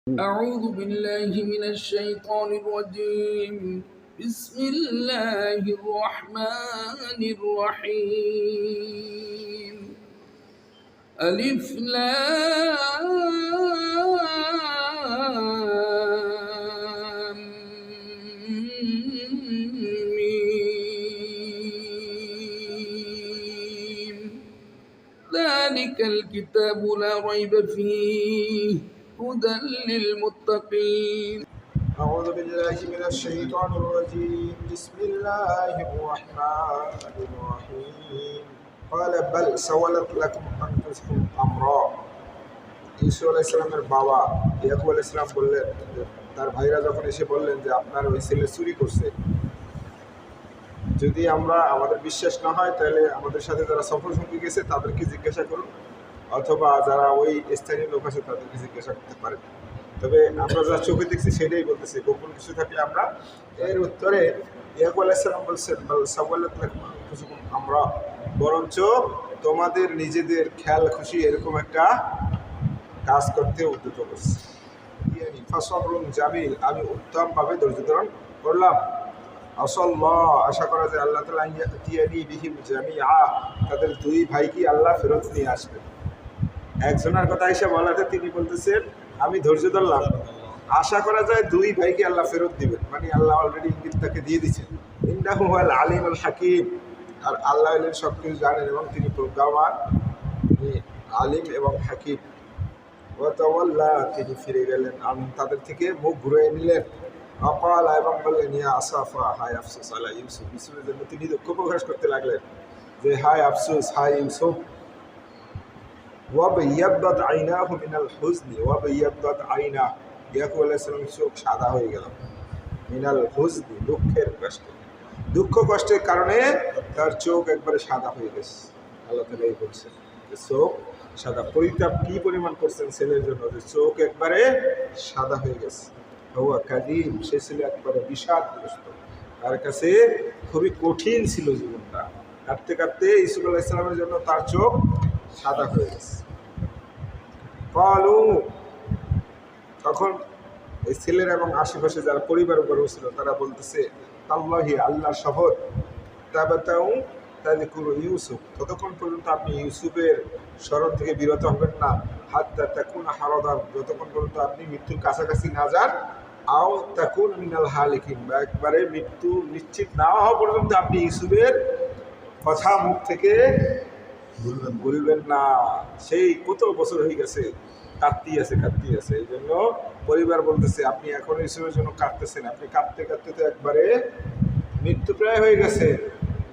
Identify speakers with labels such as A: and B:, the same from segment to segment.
A: أعوذ بالله من الشيطان الرجيم. بسم الله الرحمن الرحيم. ألف لام ميم. ذلك الكتاب لا ريب فيه هدى للمتقين.
B: أعوذ بالله من الشيطان الرجيم بسم الله الرحمن الرحيم قال بل سولت لكم أنفسكم أمرا ঈসা আলাইহিস সালামের বাবা ইয়াকুব আলাইহিস সালাম বললেন, তার ভাইরা যখন এসে বললেন যে আপনার ওই ছেলে চুরি করছে, যদি আমাদের বিশ্বাস না হয় তাহলে আমাদের সাথে যারা সফর সঙ্গী গেছে তাদেরকে জিজ্ঞাসা করুন, অথবা যারা ওই স্থানীয় লোক আছে তাদেরকে জিজ্ঞাসা করতে পারেন। তবে আমরা যা চোখে দেখছি সেটাই বলতেছি, গোপন কিছু থাকলে আমরা। এর উত্তরে ইয়াকুব আলাইহিস সালাম বলছেন, আমরা বরঞ্চ তোমাদের নিজেদের খেয়াল খুশি এরকম একটা কাজ করতে উদ্যত করছি। জামিল, আমি উত্তমভাবে ধৈর্য ধারণ করলাম। আশা করা যায় আল্লাহ তাআলা ইয়াতিয়ানি বিহিম জামিআ, তাদের দুই ভাইকে আল্লাহ ফেরত নিয়ে আসবেন। একজনের কথা এসে বলাতে তিনি বলতেছেন আমি ধৈর্য ধরলাম, আশা করা যায় দুই ভাইকে আল্লাহ ফেরত দিবেন, মানে আল্লাহ অলরেডি ইঙ্গিত তাকে দিয়ে দিচ্ছেন। ইন্নাহু হুয়াল আলিমুল হাকিম, আর আল্লাহ সব কিছু জানেন এবং তিনি প্রজ্ঞাবান, তিনি আলিম এবং হাকিম। ওয়াতাওয়াল্লা, তিনি ফিরে গেলেন, তাদের থেকে মুখ ঘুরিয়ে নিলেন। অকাল, এবং বললেন ইয়া আসাফা, হায় আফসোস আলা ইউসুফ, ইউসুফের জন্য তিনি দুঃখ প্রকাশ করতে লাগলেন যে হায় আফসোস, হায় ইউসুফ। ওয়াবিয়াদ্দাত আইনাহু মিনাল হুজনি, ওয়াবিয়াদ্দাত আইনা, ইয়াকুব আলাইহিস সালামের চোখ সাদা হয়ে গেল। মিনাল হুজনি, দুঃখের কষ্টে, দুঃখ কষ্টের কারণে তার চোখ একবারে সাদা হয়ে গেছে। আল্লাহ তাআলা এই বলছেন যে চোখ সাদা। পরিতাপ কি পরিমাণ করছেন ছেলের জন্য যে চোখ একবারে সাদা হয়ে গেছে। হুয়া কাদিম, সে ছিল একবারে বিষাদগ্রস্ত, তার কাছে খুবই কঠিন ছিল জীবনটা। কাঁদতে কাঁদতে ইউসুফ আলাইহিস সালামের জন্য তার চোখ সাদা হয়ে গেছে। কালু, তখন এই ছেলের এবং আশেপাশে যারা পরিবার উপরেও ছিল তারা বলতেছে তাল্লাহি, আল্লাহর শপথ, তাবাতাউ তাযকুরু ইউসুফ, ততক্ষণ পর্যন্ত আপনি ইউসুফের স্মরণ থেকে বিরত হবেন না। হাত্তা তাকুনা হারাদান, যতক্ষণ পর্যন্ত আপনি মৃত্যুর কাছাকাছি না যান। আও তাকুন মিনাল হালিকিন, বা একবারে মৃত্যু নিশ্চিত না হওয়া পর্যন্ত আপনি ইউসুফের কথা মুখ থেকে বলবেন না। সেই কত বছর হয়ে গেছে, কাঁদতেই আছে। এই জন্য পরিবার বলতেছে আপনি এখন ইউসুফের জন্য কাঁদতেছেন, আপনি কাঁদতে কাঁদতে তো একবারে মৃত্যু প্রায় হয়ে গেছে,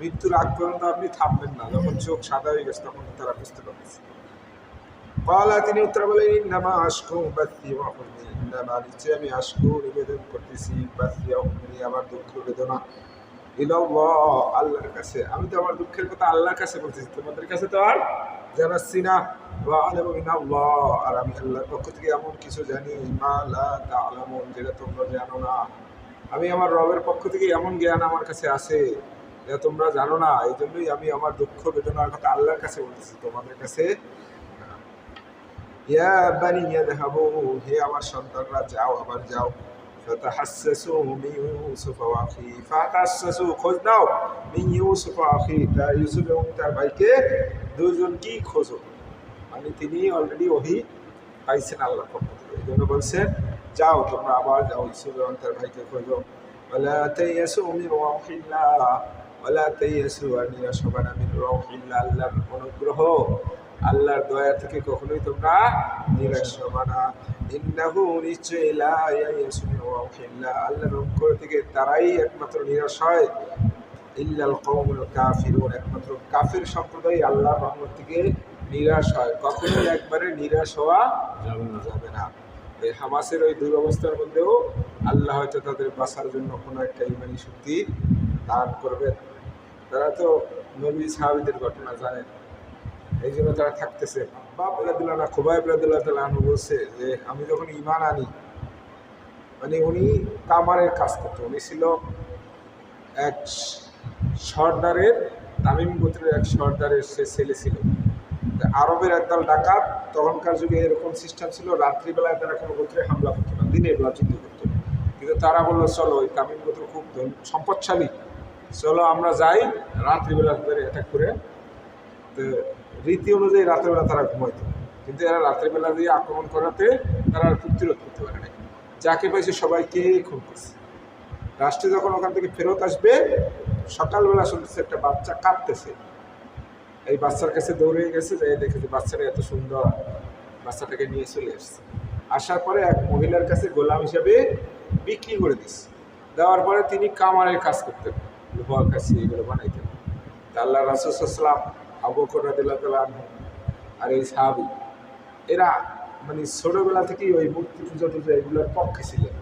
B: মৃত্যুর আগ পর্যন্ত আপনি থামবেন না। যখন চোখ সাদা হয়ে গেছে তখন তারা বুঝতে পারতেছে। পালা, তিনি উত্তর বলেন ইন্নামা আশকু বাসি ওয়া হুজনি, ইন্নামা, নিশ্চয় আমি আশকু, নিবেদন করতেছি, বাসি ওয়া হুজনি, আমার দুঃখ বেদনা, ইলাল্লাহ, আল্লাহর কাছে। আমি তো আমার দুঃখের কথা আল্লাহর কাছে বলতেছি, তোমাদের কাছে তো আর জানাচ্ছি না। ওয়া আলামু মিনাল্লাহ, আর আমি আল্লাহর পক্ষ থেকে এমন কিছু জানি, মা লা তা'লামুন, যেটা তোমরা জানো না। আমি আমার রবের পক্ষ থেকে এমন জ্ঞান আমার কাছে আছে যা তোমরা জানো না। এই জন্যই আমি আমার দুঃখ বেদনার কথা আল্লাহর কাছে বলতেছি, তোমাদের কাছে। ইয়া বানি ইয়াযহাবু, হে আমার সন্তানরা যাও, আবার যাও। ফাতাহাসসাসু মিন ইউসুফ ওয়া আখি, ফাতাহাসসাসু, খোঁজ নাও, মিন ইউসুফ ওয়া আখি, ইউসুফ এবং তার ভাইকে দুজনকেই খোঁজো। মানে তিনি অলরেডি ওহী পাইছেন আল্লাহর পক্ষ থেকে, এই জন্য বলছেন যাও, তোমরা আবার যাও, ইউসুফ এবং তার ভাইকে খোঁজো। ওয়ালা তাইয়াসু মিন রাউহিল্লাহ, ওয়ালা তাইয়াসু আন ইয়াশবানা মিন রাউহিল্লাহ, আল্লাহর অনুগ্রহ, আল্লাহর দয়া থেকে কখনোই তোমরা নিরাশ হবে না। ইন্নাহু, নিশ্চয়, লা ইয়ায়াসু মিন রাউহিল্লাহ, আল্লাহর অনুগ্রহ থেকে তারাই একমাত্র নিরাশ হয়। ইল্লাল কওমুল কাফিরুন, একমাত্র কাফির সম্প্রদায় আল্লাহর রহমত থেকে নিরাশ হয়। কখনোই একবারে নিরাশ হওয়া যাবে না। এই হামাসের ওই দুরবস্থার মধ্যেও আল্লাহ হয়তো তাদের বাঁচার জন্য কোনো একটা ইমানি শক্তি দান করবেন। তারা তো নবী সাহাবীদের ঘটনা জানেন, এই জন্য তারা থাকতেছে। বাপ রাদিয়াল্লাহু আনহু, খুবাইব রাদিয়াল্লাহু তাআলা আনহু বলছে যে আমি যখন ঈমান আনি, মানে উনি কামারের কাজ করতো, উনি ছিল এক সর্দারের, তামিম গোত্রের এক সর্দারের সে ছেলে ছিল। আরবের একদল ডাকাত, তখনকার যুগে এরকম সিস্টেম ছিল, রাত্রিবেলায় তারা কোনো গোত্রে হামলা করতো না, দিনের বেলা যুদ্ধ করতো। কিন্তু তারা বললো চলো ওই তামিম গোত্র খুব সম্পদশালী, চলো আমরা যাই রাত্রিবেলা তাদের অ্যাটাক করে। তো রীতি অনুযায়ী রাত্রেবেলা তারা ঘুমাইতো, কিন্তু এরা রাত্রিবেলা দিয়ে আক্রমণ করাতে তারা আর প্রতিরোধ করতে পারে না। যাকে পাইছে সবাইকে খুন করছে। রাষ্ট্রে যখন ওখান থেকে ফেরত আসবে, সকালবেলা শুনতেছে একটা বাচ্চা কাঁদতেছে। এই বাচ্চার কাছে দৌড়ে গেছে, যাই দেখে যে বাচ্চাটা এত সুন্দর, বাচ্চাটাকে নিয়ে চলে এসছে। আসার পরে এক মহিলার কাছে গোলাম হিসাবে বিক্রি করে দিচ্ছে। দেওয়ার পরে তিনি কামারের কাজ করতেন, লোহার কাছে এগুলো বানাইতেন। আল্লাহ রাসূল সাল্লাল্লাহু আলাইহি ওয়াসাল্লাম, আবু বকর রাদিয়াল্লাহু আনহু আর এই সাহাবী, এরা মানে ছোটবেলা থেকেই ওই মূর্তি পূজা টুজা এগুলোর পক্ষে ছিলেন।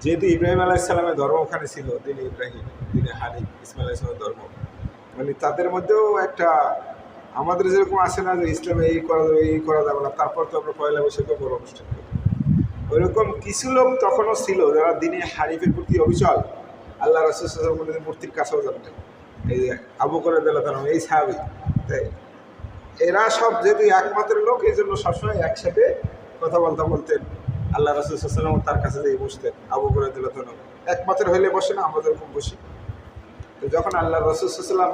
B: যেহেতু ইব্রাহিম আলাইহিস সালামের ধর্ম ওখানে ছিল, দিনে ইব্রাহিম, দিনে হানিফ, ইসমাইল আলাইহিস সালামের ধর্ম, মানে তাদের মধ্যেও একটা আমাদের যেরকম আছে না যে ইসলামে এই করা যাবে এই করা যাবে না, তারপর তো আমরা পয়লা বৈশাখে বড় অনুষ্ঠান করি। ওইরকম কিছু লোক তখনও ছিল যারা দিনে হানিফের প্রতি অবিচল, আল্লাহ রাসূল সাল্লাল্লাহু আলাইহি ওয়াসাল্লাম মূর্তির কাছেও যাবেন। এই যে আবু বকর রাদিয়াল্লাহু আনহু, এই সাহাবী, তাই এরা সব যেহেতু একমাত্র লোক, এই জন্য সবসময় একসাথে কথা বলতেন। আল্লাহ রাসূল সাল্লাল্লাহু আলাইহি ওয়াসাল্লাম তার কাছে যেয়ে বসতেন। আবু বকর রাদিয়াল্লাহু আনহু একমাত্র হইলে বসে না, আমরা যেরকম বসি। তো যখন আল্লাহ রাসূল সাল্লাল্লাহু আলাইহি ওয়াসাল্লাম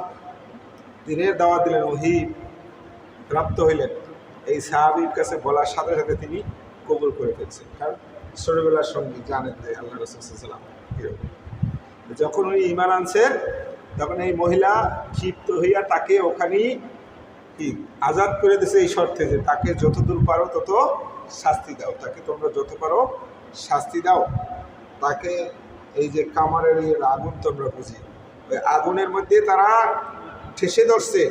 B: দিনের দাওয়াত দিলেন, ওহী প্রাপ্ত হইলেন, এই সাহাবীর কাছে বলার সাথে সাথে তিনি কবুল করে ফেলছেন। কারণ ছোটবেলার সঙ্গী জানেন যে আল্লাহ রাসূল সাল্লাল্লাহু আলাইহি ওয়াসাল্লাম কীরকম। যখন উনি ঈমান আনছেন, তখন এই মহিলা ক্ষিপ্ত হইয়া তাকে ওখানেই কি আজাদ করে দিছে, এই শর্তে যে তাকে যতদূর পারো তত শাস্তি দাও, তাকে তোমরা যত পারো শাস্তি দাও। তাকে এই যে কামারের এই আগুন তোমরা বুঝি, ওই আগুনের মধ্যে তারা ঠেসে ধরছে,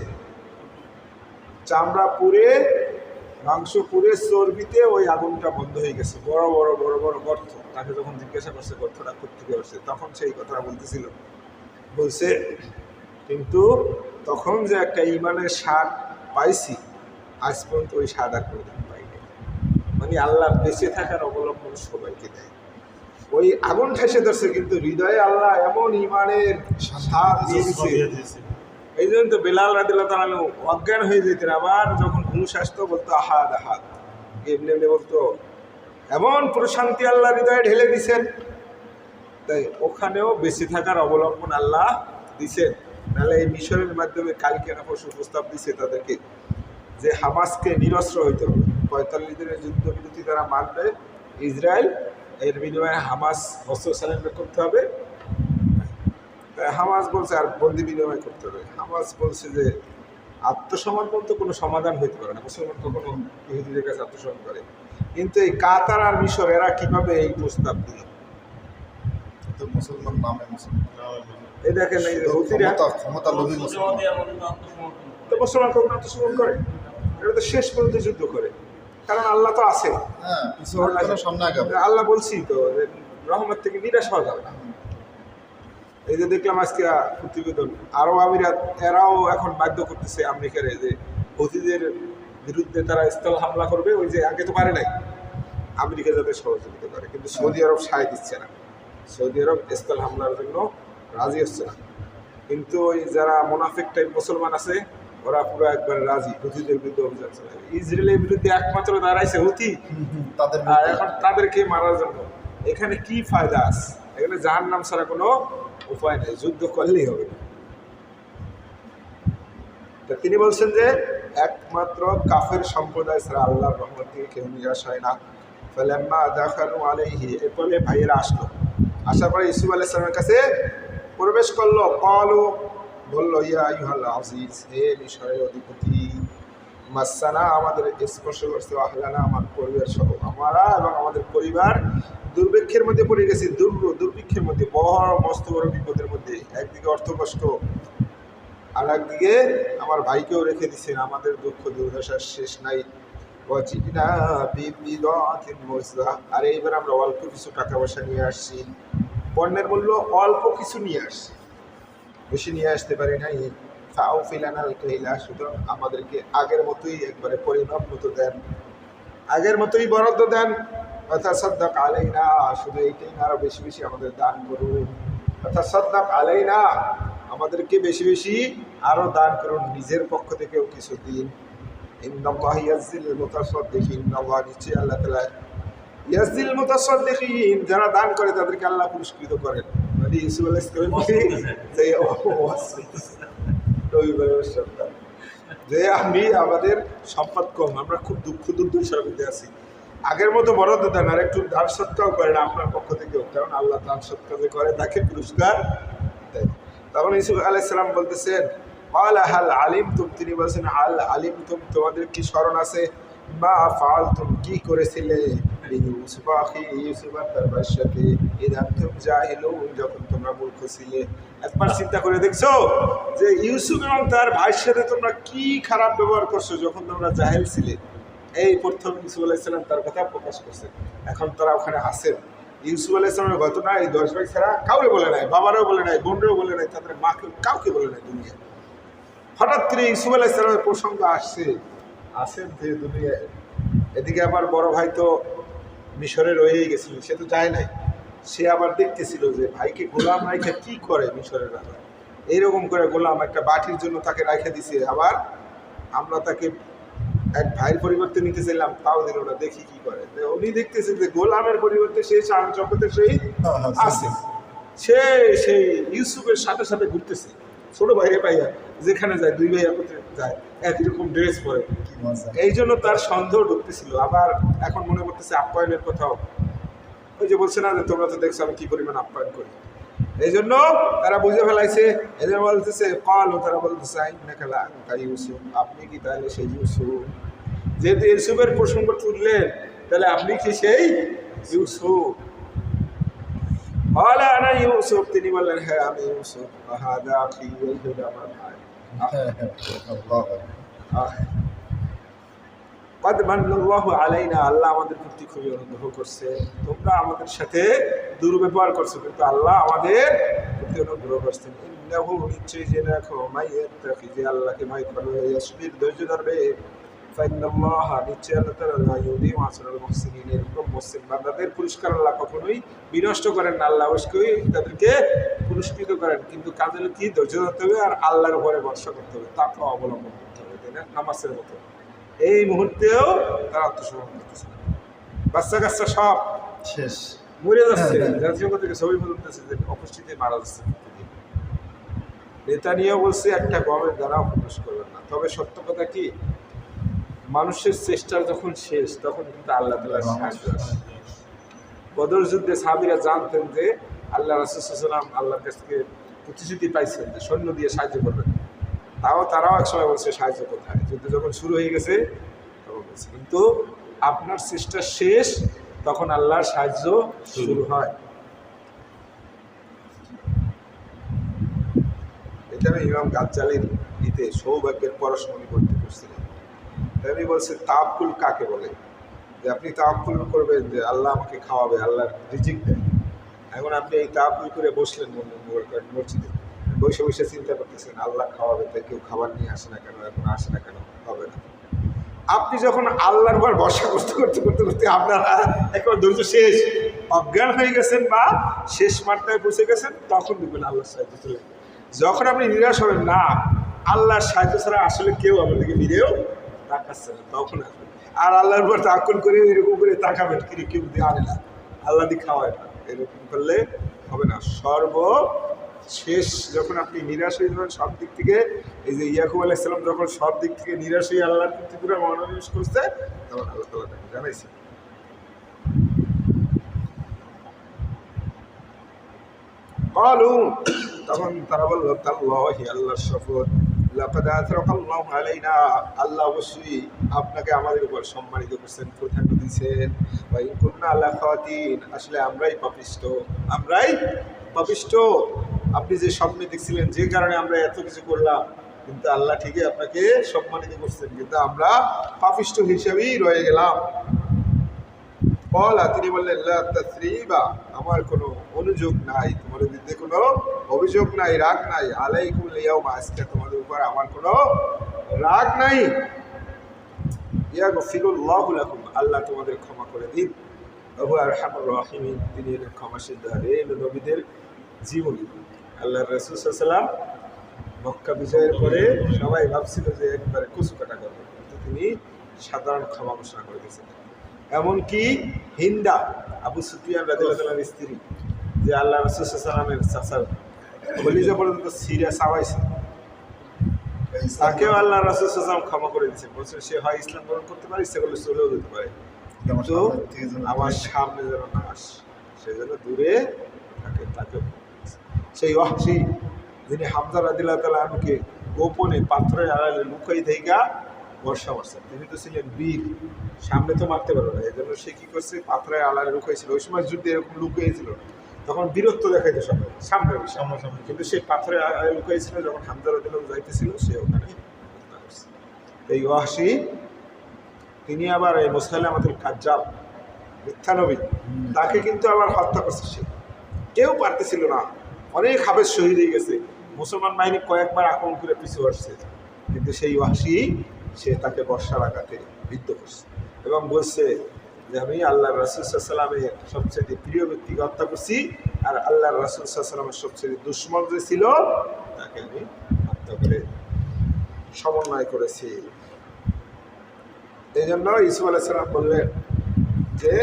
B: চামড়া পুড়ে মাংস পুড়ে চর্বিতে ওই আগুনটা বন্ধ হয়ে গেছে। বড় বড় বড় বড় গর্ত। তাকে যখন জিজ্ঞাসা করছে গর্তটা কোত্থেকে আসছে, তখন সেই কথাটা বলতেছিল, বলছে কিন্তু তখন যে একটা ঈমানের স্বাদ পাইছি, আজ পর্যন্ত ওই স্বাদ আর কোনোদিন পাইনি। মানে আল্লাহ বেঁচে থাকার অবলম্বন সবাইকে দেয়। ওই আগুন ঠেসে ধরছে, কিন্তু হৃদয়ে আল্লাহ এমন ঈমানের স্বাদ দিয়ে দিয়েছে। এই জন্য তো বেলাল রাদিয়াল্লাহু তাআলা আনহু অজ্ঞান হয়ে যেতেন, আবার যখন হুঁশ আসতো বলতো আহাদ আহাদ, এমনি এমনি বলতো। এমন প্রশান্তি আল্লাহ হৃদয়ে ঢেলে দিছেন, তাই ওখানেও বেঁচে থাকার অবলম্বন আল্লাহ দিছেন। নাহলে এই মিশরের মাধ্যমে কালকে না পরশু প্রস্তাব দিছে তাদেরকে যে হামাসকে নিরস্ত্র হইতে হবে, 45 দিনের যুদ্ধবিরতি তারা মানবে ইসরায়েল, এর বিনিময়ে হামাস অস্ত্র সারেন্ডার করতে হবে। হামাস বলছে আর বন্দি বিনিময় করতে হবে। হামাস বলছে যে আত্মসমর্পণ তো কোনো সমাধান হইতে পারে না, মুসলমান কখনো ইহুদিদের কাছে আত্মসমর্পণ করে। কিন্তু এই কাতার আর মিশর এরা কিভাবে এই প্রস্তাব দিল?
C: মুসলমান নামে মুসলমান,
B: এই দেখেন এই হুতিরা
C: ক্ষমতা লোভী মুসলমান,
B: তো মুসলমান কখনো আত্মসমর্পণ করে? এটা তো শেষ পর্যন্ত যুদ্ধ করে, কারণ আল্লাহ তো আছে।
C: হ্যাঁ, পিছু হটে না, সামনে আগাবে।
B: আল্লাহ বলছি তো রহমত থেকে নিরাশ হওয়া যাবে না। এই যে দেখলাম আজকে প্রতিবেদন, আরব আমিরাত এরাও এখন বাধ্য করতেছে আমেরিকারে যে হুতিদের বিরুদ্ধে তারা স্থল হামলা করবে। ওই যে আগে তো পারে নাই, আমেরিকা যাতে সহযোগিতা করে, কিন্তু সৌদি আরব সায় দিচ্ছে না। সৌদি আরব স্থল হামলার জন্য রাজি হচ্ছে না। কিন্তু ওই যারা মোনাফিক টাইপ মুসলমান আছে, ওরা পুরো একবারে রাজি হুতিদের বিরুদ্ধে অভিযান চালাবে। ইসরায়েলের বিরুদ্ধে একমাত্র দাঁড়াইছে হুতি, আর এখন তাদেরকে মারার জন্য। এখানে কি ফায়দা আছে? এখানে জাহান্নাম ছাড়া কোনো উপায় নেই, যুদ্ধ করলেই হবে। তা তিনি বলছেন যে একমাত্র কাফের সম্প্রদায় ছাড়া আল্লাহর রহমত থেকে কেউ নিরাশ হয় না। ফালাম্মা দাখালু আলাইহি, এরপরে ভাইয়েরা আসলো, আসার পরে ইউসুফ আলাইহিস সালামের কাছে প্রবেশ করলো। ক্বালু, বললো ইয়া আইয়ুহাল আজিজ, হে মিশরের অধিপতি, মাসানা, আমাদের স্পর্শ করছে, আহলানা, আমার পরিবার সহ, আমরা এবং আমাদের পরিবার দুর্ভিক্ষের মধ্যে পড়ে গেছি, দুর্ভিক্ষের মধ্যে, বড় মস্ত বড় বিপদের মধ্যে। একদিকে অর্থ কষ্ট, আর একদিকে আমার ভাইকেও রেখে দিচ্ছেন, আমাদের দুঃখ দুর্দশার শেষ নাই। আর এইবার আমরা অল্প কিছু টাকা পয়সা নিয়ে আসছি, পণ্যের মূল্য অল্প কিছু নিয়ে আসছি, বেশি নিয়ে আসতে পারি নাই। ফাও ফিলানাল কাইলা, সুতরাং আমাদেরকে আগের মতোই একবারে পরিমাপ মতো দেন, আগের মতোই বরাদ্দ দেন। ওয়াতাসাদ্দাক আলাইনা, শুধু এইটাই না, আরো বেশি বেশি আমাদের দান করুন। ওয়াতাসাদ্দাক আলাইনা, আমাদেরকে বেশি বেশি আরো দান করুন, নিজের পক্ষ থেকেও কিছু দিন। ইন্নাল্লাহা ইয়াজিল মুতাসাদ্দিকিন, আল্লাহ নিচে আল্লাহ তাআলা ইয়াজিল মুতাসাদ্দিকিন, যারা দান করে তাদেরকে আল্লাহ পুরস্কৃত করেন। মানে ইউসুফ আলাইহিস সালাম যে আমি আমাদের সম্পদ কম, আমরা খুব দুঃখ দুর্দশার মধ্যে আছি, আগের মতো বরাদ্দ দেন আর একটু দান সৎকাও করেন আপনার পক্ষ থেকেও, কারণ আল্লাহ দান সৎকা যে করে তাকে পুরস্কার দেয়। তখন ইউসুফ আলাইহিস সালাম বলতেছেন ক্বালা হাল আলিমতুম, তিনি বলছেন হাল আলিমতুম, তোমাদের কি স্মরণ আছে, মা ফাআলতুম, কি করেছিলে ইউসুফ আখি, ইউসুফ তার ভাইয়ের সাথে, ইযা আনতুম জাহিলুন, যখন তোমরা মূর্খ ছিলে। একবার চিন্তা করে দেখছো যে ইউসুফ এবং তার ভাইয়ের সাথে তোমরা কি খারাপ ব্যবহার করছো যখন তোমরা জাহেল ছিলে। এই প্রথম ইউসুফ আলাইহিস সালাম তার কথা প্রকাশ করছে। এখন তারা ওখানে আছেন, ইউসুফ আলাইহিস সালামের ঘটনা এই 10 ভাই ছাড়া কাউরে বলে নাই, বাবারও বলে নাই, বোনরেও বলে নাই, তাদের মাকে কাউকে বলে নাই দুনিয়া। হঠাৎ করে ইউসুফ আলাইহিস সালামের প্রসঙ্গ আসছে, আসেন যে দুনিয়ায়। এদিকে আবার বড় ভাই তো মিশরে রয়েই গেছিল, সে তো যায় নাই, সে আবার দেখতেছিল যে ভাইকে গোলাম রাখা কি করে মিশরের রাজা। এইরকম করে গোলাম একটা বাটির জন্য তাকে রাখা দিছে, আবার আমরা তাকে এক ভাইয়ের পরিবর্তে নিতে চাইলাম, তাও দিল না, দেখি কি করে। উনি দেখতেছে যে গোলামের পরিবর্তে সেই জগতের সেই আছে, সে সেই ইউসুফের সাথে সাথে ঘুরতেছে, ছোট ভাইরে পাইয়া যেখানে যায়, দুই ভাই একত্রে যায়, একই রকম ড্রেস পরে। এই জন্য তার সন্দেহ ঢুকতেছিল। আবার এখন মনে করতেছে আপ্যায়নের কথাও, ওই যে বলছে না যে তোমরা তো দেখছো আমি কি পরিমাণ আপ্যায়ন করি, এই জন্য তারা বুঝে ফেলাইছে। এই জন্য বলতেছে কল, তারা বলতেছে ইউসুফ, আপনি কি তাহলে সেই ইউসুফ? যেহেতু ইউসুফের প্রসঙ্গ তুললেন, তাহলে আপনি কি সেই ইউসুফ? আনা ইউসুফ, তিনি বললেন হ্যাঁ আমি ইউসুফ। হাদা আখি, এই হলো আমার ভাই। قد من الله علينا, আল্লাহ আমাদের প্রতি খুবই অনুগ্রহ করছে। তোমরা আমাদের সাথে দুর্ব্যবহার করছো, কিন্তু আল্লাহ আমাদের প্রতি অনুগ্রহ করছেন। ইন্নাহু, নিশ্চয়ই জেনে রাখো, মাইয়াত্তাকি, যে আল্লাহকে ভয় করবে, ইয়াসবির, ধৈর্য ধরবে, ফাইন্নাল্লাহ, নিশ্চয়ই আল্লাহ তাআলা লা ইউযিউ আজরাল মুহসিনিন, এরকম মুহসিন বান্দাদের পুরস্কার আল্লাহ কখনোই বিনষ্ট করেন না, আল্লাহ অবশ্যই তাদেরকে পুরস্কৃত করেন। কিন্তু কাজ হলো কি, ধৈর্য ধরতে হবে আর আল্লাহর উপরে ভরসা করতে হবে, তাকওয়া অবলম্বন করতে হবে, তাই না? নামাজের মতো এই মুহূর্তেও তারা আত্মসমর্পণ করতেছে না, বাচ্চা কাচ্চা সব
C: শেষ,
B: মরে যাচ্ছে, জাতীয় থেকে ছবি বলতেছে যে অপুষ্টিতে মারা যাচ্ছে। নেতানিয়াহু বলছে একটা গমের দানাও প্রকাশ করবেন না। তবে সত্য কথা কি, মানুষের চেষ্টার যখন শেষ, তখন কিন্তু আল্লাহ তাআলার সাহায্য আসে। বদর যুদ্ধে সাহাবীরা জানতেন যে আল্লাহ রাসূল সাল্লাল্লাহু আলাইহি ওয়াসাল্লাম আল্লাহর কাছ থেকে প্রতিশ্রুতি পাইছেন যে সৈন্য দিয়ে সাহায্য করবেন, তারাও এক সময় বলছে সাহায্য কোথায়, যুদ্ধ যখন শুরু হয়ে গেছে তখন বলছে। কিন্তু আপনার চেষ্টা শেষ, তখন আল্লাহর সাহায্য শুরু হয়। এটা আমি ইমাম গাজ্জালির দিতে সৌভাগ্যের পড়াশোনা করতে করছিলাম। আমি বলছে তাওয়াক্কুল কাকে বলে, যে আপনি তাওয়াক্কুল করবেন যে আল্লাহ আমাকে খাওয়াবে, আল্লাহর রিজিক দেয়। এখন আপনি এই তাওয়াক্কুল করে বসলেন মসজিদে, বসে বসে চিন্তা করতেছেন আল্লাহ খাওয়াবে, তাই কেউ খাবার নিয়ে আসে না কেন, এখন আসে না কেন, হবে না। আপনি যখন আল্লাহর উপর ভরসা করতে করতে করতে করতে আপনার একেবারে ধৈর্য শেষ, অজ্ঞান হয়ে গেছেন বা শেষ মাত্রায় পৌঁছে গেছেন, তখন দেখবেন আল্লাহর সাহায্য চলে। যখন আপনি নিরাশ হবেন না, আল্লাহর সাহায্য ছাড়া আসলে কেউ আপনাদেরকে ফিরেও তাকাচ্ছে না, তখন আসবেন। আর আল্লাহর উপর তাওয়াক্কুল করে এরকম করে তাকাবেন, কিন্তু কেউ দিয়ে আনে না, আল্লাহ দিয়ে খাওয়ায় না, এরকম করলে হবে না। শেষ যখন আপনি নিরাশ হয়ে যাবেন সব দিক থেকে, এই যে ইয়াকুব আলাইহিস সালাম যখন সব দিক থেকে নিরাশ হয়ে আল্লাহর প্রতি পুরো মনোনিবেশ করছে, তখন আল্লাহ তাআলা তাকে জানাইছে। ক্বালু, তখন তারা বলল তাল্লাহি, আল্লাহর শপথ, লাকাদ আথরাকাল্লাহু আলাইনা, আল্লাহ অবশ্যই আপনাকে আমাদের উপর সম্মানিত করছেন, প্রাধান্য দিয়েছেন। ওয়া ইন কুননা লা খাতিন, আসলে আমরাই পাপিষ্ঠ। আপনি যে স্বপ্নে দেখছিলেন, যে কারণে আমরা এত কিছু করলাম, কিন্তু আল্লাহ ঠিকই আপনাকে সম্মানিত করছেন, কিন্তু আমরা পাপিষ্ঠ হিসেবেই রয়ে গেলাম। বলা, তিনি বললেন লা তাসরিবা, আমার কোনো অনুযোগ নাই, তোমাদের বিরুদ্ধে কোনো অভিযোগ নাই, রাগ নাই, আলাইকুম ইয়াউমা, আজকে তোমাদের উপর আমার কোনো রাগ নাই। ইয়াগফিরুল্লাহু লাকুম, আল্লাহ তোমাদের ক্ষমা করে দিন। ওয়া হুয়া আরহামুর রাহিমিন, তিনি ক্ষমাশীল। এই নবীদের জীবনী। আল্লাহর রাসূল সাল্লাল্লাহু আলাইহি ওয়াসাল্লাম মক্কা বিজয়ের পরে সবাই ভাবছিল যে একবারে কুচু কাটা করবে, কিন্তু তিনি সাধারণ ক্ষমা ঘোষণা করে দিয়েছেন। এমনকি হিন্দা, আবু সুফিয়ান রাদিয়াল্লাহু তাআলার স্ত্রী, যে আল্লাহ রাসূল সাল্লাল্লাহু আলাইহি ওয়াসাল্লামের চাচা, খলিজা পর্যন্ত সিরিয়া চাওয়াইছে, তাকেও আল্লাহ রাসূল সাল্লাল্লাহু আলাইহি ওয়াসাল্লাম ক্ষমা করে দিয়েছেন। বলছেন সে হয় ইসলাম গ্রহণ করতে পারে, ইচ্ছা করলে চলেও যেতে পারে, কিন্তু আমার সামনে যেন না আসে, সেজন্য দূরে তাকে সেই ওয়াহশী যিনি হামজা রাদিয়াল্লাহু তাআলা আনহুকে গোপনে পাথরের আড়ালে লুকাই থেকে বর্ষা মারছেন, তিনি তো ছিলেন বীর, সামনে তো মারতে পারবে না, এই জন্য সে কি করছে, পাথরের আড়ালে লুকাইছিল। ওই সময় যুদ্ধে এরকম লুকিয়েছিল, তখন বীরত্ব দেখাইতো সবাই সামনে, কিন্তু সেই পাথরের আড়ালে লুকাইছিল। যখন হামজা রাদিয়াল্লাহু যাইতেছিল, সে ওখানে হত্যা করছে। এই ওয়াহশী তিনি আবার এই মুসাইলামাতুল কাজ্জাব, মিথ্যা নবী, তাকে কিন্তু আবার হত্যা করছে। সে কেউ পারতেছিল না, অনেক হাফেজ শহীদ হয়ে গেছে, মুসলমান বাহিনী কয়েকবার আক্রমণ করে পিছু আসছে, কিন্তু সেই ওয়াহশী সে তাকে বর্ষার আঘাতে বিদ্ধ করছে এবং বলছে যে আমি আল্লাহ রাসূল সাল্লাল্লাহু আলাইহি ওয়াসাল্লামের সবচেয়ে প্রিয় ব্যক্তিকে হত্যা করছি, আর আল্লাহ রাসূল সাল্লাল্লাহু আলাইহি ওয়াসাল্লামের সবচেয়ে দুশ্মন যে ছিল তাকে আমি হত্যা করে সমন্বয় করেছি। এই জন্য ইউসুফ আলাইহিস সালাম বললেন যে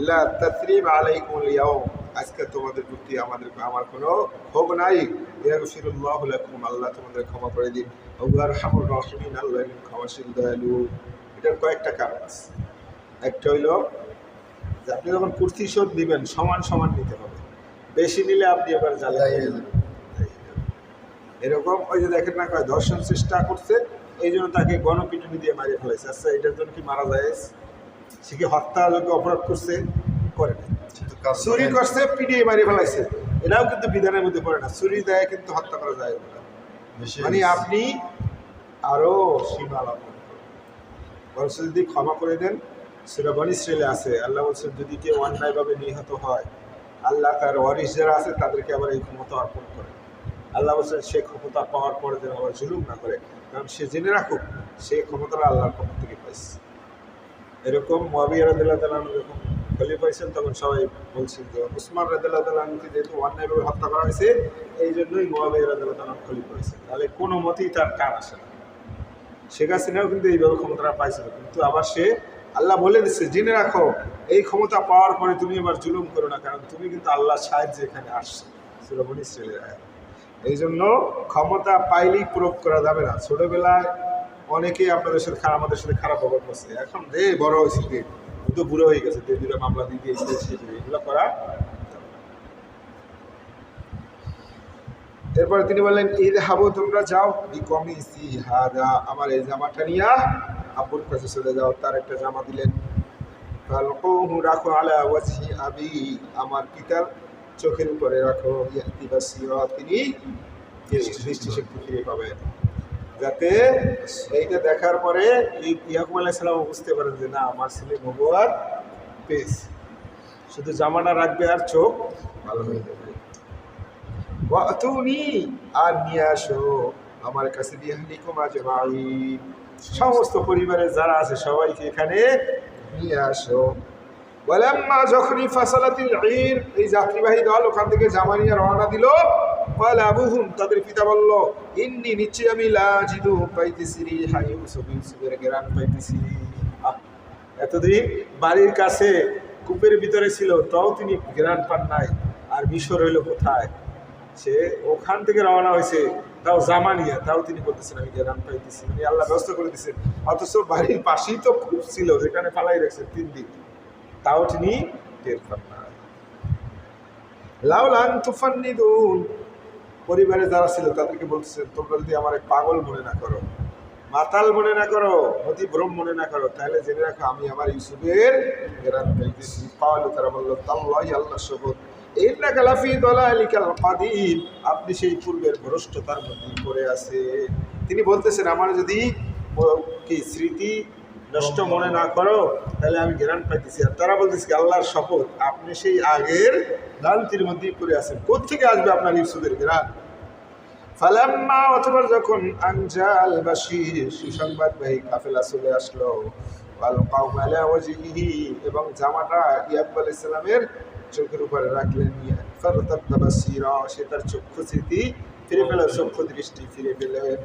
B: লা তাসরিব আলাইকুমুল ইয়াউম, আজকে তোমাদের প্রতি আমার কোনো ক্ষোভ নাই, ইয়াগফিরুল্লাহু লাকুম, আল্লাহ তোমাদের ক্ষমা করে দিন, ওয়া আরহামুর রাহিমিন, আল্লাহ ক্ষমাশীল দয়ালু। এটার কয়েকটা কারণ আছে। একটা হইল যে আপনি যখন প্রতিশোধ দিবেন সমান সমান নিতে হবে, বেশি নিলে আপনি এবার জ্বালাই এরকম। ওই যে দেখেন না, কয় ধর্ষণ চেষ্টা করছে, এই জন্য তাকে গণপিটুনি দিয়ে মারিয়ে ফেলাইছে। আচ্ছা, এটার জন্য কি মারা যায়? সে কি হত্যাযোগ্য অপরাধ করছে? করে না। চুরি করছে, পিটিয়ে মারিয়ে ফেলাইছে, এটাও কিন্তু বিধানের মধ্যে পড়ে না। চুরি দেয় কিন্তু হত্যা করা যায় না। মানে আপনি আরো সীমা লঙ্ঘন করেন। যদি ক্ষমা করে দেন, সূরা বনী ইসরাঈলে আছে, আল্লাহ বলছেন যদি কেউ অন্যায়ভাবে নিহত হয়, আল্লাহ তার ওয়ারিস যারা আছে তাদেরকে আবার এই ক্ষমতা অর্পণ করে। আল্লাহ বলছেন সে ক্ষমতা পাওয়ার পরে যেন আবার জুলুম না করে, কারণ সে জেনে রাখুক সেই ক্ষমতাটা আল্লাহর পক্ষ থেকে পাইছে। এরকম মুআবিয়া রাদিয়াল্লাহু তাআলা আনহু যখন খলিফা হয়েছেন, তখন সবাই বলছেন যে উসমান রাদিয়াল্লাহু তাআলা আনহুকে যেহেতু অন্যায়ভাবে হত্যা করা হয়েছে, এই জন্যই মুআবিয়া রাদিয়াল্লাহু তাআলা খলিফা হয়েছে। তাহলে কোনো মতেই তার কার আসে না। শেখ হাসিনাও কিন্তু এইভাবে ক্ষমতাটা পাইছিল, কিন্তু আবার সে আল্লাহ বলে দিচ্ছে জেনে রাখো এই ক্ষমতা পাওয়ার পরে তুমি এবার জুলুম করো না, কারণ তুমি কিন্তু আল্লাহর সাহায্যে এখানে আসছো। সূরা বনী ইসরাঈলের আয়াত। এই জন্য ক্ষমতা পাইলেই প্রয়োগ করা যাবে না। ছোটবেলায় অনেকেই আপনাদের সাথে আমাদের সাথে খারাপ ব্যবহার করছে, এখন রে বড় হয়েছে, তো বুড়ো হয়ে গেছে, দুটো মামলা দিয়ে দিয়েছে, এগুলো করা। এরপরে তিনি বললেন ইযহাবু, তোমরা যাও, বিকমিসি হাদা, আমার এই জামাটা নিয়া আব্বুর কাছে চলে যাও। তার একটা জামা দিলেন। ফালকুহু, রাখো, আলা ওয়াজহি আবি, আমার পিতার চোখের উপরে রাখো, ইয়াতি বাসীরা, তিনি দৃষ্টিশক্তি ফিরে পাবেন। যাতে এইটা দেখার পরে ইয়াকুব আলাইহিস সালাম বুঝতে পারেন যে না, আমার ছেলে নবুয়ত পেয়েছে। শুধু জামাটা রাখবে আর চোখ ভালো হয়ে যাবে। ওয়াতুনি, আর নিয়ে আসো আমার কাছে, বিআহলিকুম আজমাইন, সমস্ত পরিবারের যারা আছে সবাইকে এখানে নিয়ে আসো। ওয়ালাম্মা, যখনই ফাসালাতিল ঈর, এই যাত্রীবাহী দল ওখান থেকে জামা নিয়ে রওনা দিল, ক্বালা আবুহুম, তাদের পিতা বলল, ইন্নী, নিশ্চয়ই আমি, লা আজিদু, পাইতেছি রিহা ইউসুফ, ইউসুফের ঘ্রাণ পাইতেছি। এতদিন বাড়ির কাছে কূপের ভিতরে ছিল, তাও তিনি ঘ্রাণ পান নাই। আর মিশর হইল কোথায়? সে ওখান থেকে রওনা হয়েছে, তাও জামা নিয়ে, তাও তিনি বলতেছেন আমি ঘ্রাণ পাইতেছি। মানে আল্লাহ ব্যবস্থা করে দিচ্ছেন। অথচ বাড়ির পাশেই তো কূপ ছিল, যেখানে ফালাই রেখেছেন 3 দিন, তাও তিনি টের পান না। লাউলা আন তুফান্নিদুন, পরিবারে যারা ছিল তাদেরকে বলতেছেন তোমরা যদি আমার পাগল মনে না করো, মাতাল মনে না করো, অতিভ্রম মনে না করো, তাহলে জেনে রাখো আমি আমার ইউসুফের ঘ্রাণ পাইতেছি। পাওয়ালে তারা বলল, তাল্লাহি, আল্লাহ শপথ, ইন্নাকা লাফি দালালিকাল কাদিম, আপনি সেই পূর্বের ভ্রষ্টতার মধ্যে পড়ে আছে। তিনি বলতেছেন আমার যদি কি স্মৃতি নষ্ট মনে না করো, তাহলে আমি ঘ্রাণ পাইতেছি। আর তারা বলতেছি আল্লাহর শপথ, আপনি সেই আগের ভ্রান্তির মধ্যেই পড়ে আছেন। কোত্থেকে আসবে আপনার ইউসুফের ঘ্রাণ? ফালাম্মা, অতঃপর যখন আনজাল বাশীর, সুসংবাদবাহী কাফেলা চলে আসলো, ওয়ালকাউ আলা ওয়াজহিহি, এবং জামাটা ইয়াকুব আলাইহিস সালামের চোখের উপরে রাখলেন। ফারতাদ্দা বাসীরা, সে তার চক্ষু স্মৃতি ফিরে পেল, চক্ষু দৃষ্টি ফিরে পেলেন।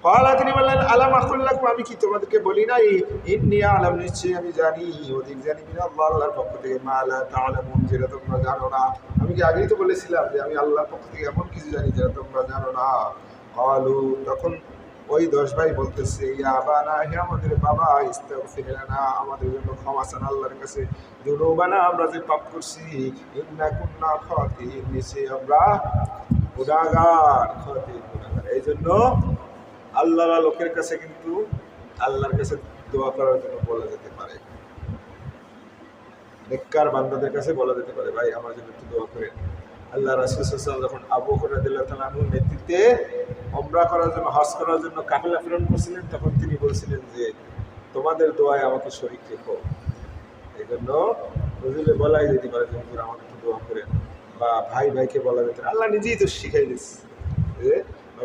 B: ক্বালা, তিনি বললেন, আলাম আকুল লাকুম, আমি কি তোমাদেরকে বলি নাই, ইন্নী আ'লামু, নিশ্চয়ই আমি জানি, অধিক জানি, মিনাল্লাহ, আল্লাহর পক্ষ থেকে, মা লা তা'লামুন, যেটা তোমরা জানো না। আমি কি আগেই তো বলেছিলাম যে আমি আল্লাহর পক্ষ থেকে এমন কিছু জানি যেটা তোমরা জানো না। ক্বালু, তখন ওই 10 ভাই বলতেছে, ইয়া আবানা, হে আমাদের বাবা, ইস্তাগফির লানা, আমাদের জন্য ক্ষমা চান আল্লাহর কাছে, যুনুবানা, আমরা যে পাপ করছি, ইন্না কুন্না খাতিন, নিশ্চয়ই আমরা গুনাহগার, খাতিন গুনাহগার। এই জন্য আল্লাহ লোকের কাছে কিন্তু আল্লাহর কাছে দোয়া করার জন্য বলা যেতে পারে, নেককার বান্দাদের কাছে বলা যেতে পারে, ভাই আমার জন্য একটু দোয়া করেন। আল্লাহ রাসূল সাল্লাল্লাহু আলাইহি ওয়াসাল্লাম যখন আবু বকর রাদিয়াল্লাহু তাআলা আনহুর নেতৃত্বে উমরা করার জন্য, হজ করার জন্য কাফেলা প্রেরণ করছিলেন, তখন তিনি বলছিলেন যে তোমাদের দোয়ায় আমাকে শরীক রেখো। এই জন্য হুজুরে বলাই যেতে পারে যে হুজুর আমাকে একটু দোয়া করেন, বা ভাই ভাইকে বলা যেতে পারে। আল্লাহ নিজেই তো শিখাই দিচ্ছে যে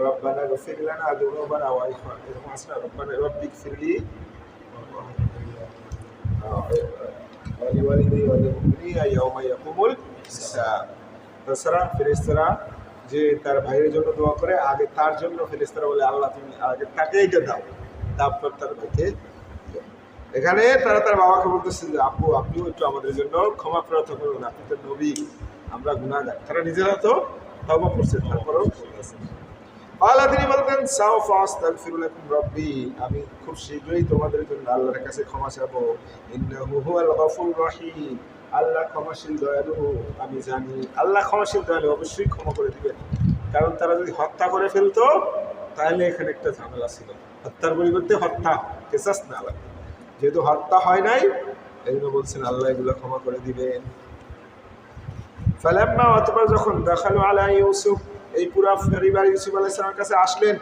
B: রব্বানা গফির লানা যুনুবানা ওয়া ইখওয়ানা, এরকম আছে না, রব্বানা রব্বিগফির লি ওয়ালিওয়ালিদি ওয়ালিলমুমিনিনা ইয়াওমা ইয়াকুমুল হিসাব। তাছাড়া ফেরেশতারা যে তার ভাইয়ের জন্য দোয়া করে, আগে তার জন্য ফেরেশতারা বলে আল্লাহ তুমি আগে তাকে এটা দাও, তারপর তার ভাইকে দিও। এখানে তারা তার বাবাকে বলতেছে যে আব্বু, আপনিও একটু আমাদের জন্য ক্ষমা প্রার্থনা করুন, আপনি তো নবী, আমরা গুনাহগার। তারা নিজেরা তো তওবা করছে, তারপরেও বলতেছে। আল্লাহ, তিনি বলতেন, সাউফা আস্তাগফিরু লাকুম রব্বি, আমি খুব শীঘ্রই তোমাদের জন্য আল্লাহর কাছে ক্ষমা চাবো। ইন্নাহু হুয়াল গফুর রহিম, আল্লাহ ক্ষমাশীল দয়ালু, আমি জানি আল্লাহ ক্ষমাশীল দয়ালু, অবশ্যই ক্ষমা করে দিবেন। কারণ তারা যদি হত্যা করে ফেলতো তাহলে এখানে একটা ঝামেলা ছিল, হত্যার পরিবর্তে হত্যা কেসাস না লাগবে, যেহেতু হত্যা হয় নাই এই জন্য বলছেন আল্লাহ এগুলো ক্ষমা করে দিবেন। ফালাম্মা, অতঃপর যখন দাখালু আলা ইউসুফ, এই পুরা পরিবার ইউসুফ আলাইহিস সালামের কাছে আসলেন,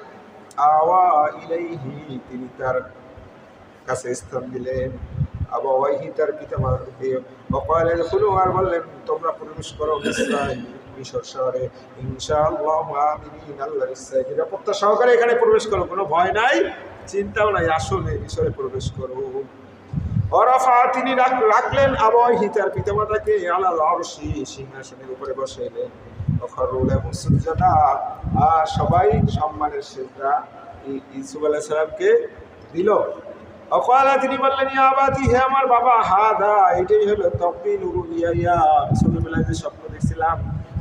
B: আওয়া ইলাইহি, তিনি তার কাছে স্থান দিলেন, আবাওয়াইহি, তার পিতামাতাকে, ওয়াকালা ইদখুলু, আর বললেন তোমরা প্রবেশ করো মিশর শহরে, ইনশাআল্লাহু আমিনিন, আল্লাহর ইচ্ছায় নিরাপত্তা সহকারে এখানে প্রবেশ করো, কোনো ভয় নাই, চিন্তাও নাই, আসলে মিশরে প্রবেশ করো। ওরাফা, তিনি রাখলেন আবাওয়াইহি, তার পিতামাতাকে, আলাল আরশি, সিংহাসনের উপরে বসাইলেন, ওয়াখারু লাহু সুজদা, আর সবাই সম্মানের সিজদা ইউসুফ আলাইহিস সালামকে দিল। ওয়াকালা, তিনি বললেন, ইয়া আবাতি, হে আমার বাবা, হাদা, এটাই হলো তাওবিলু রুইয়া, ছোটবেলায় যে স্বপ্ন দেখছিলাম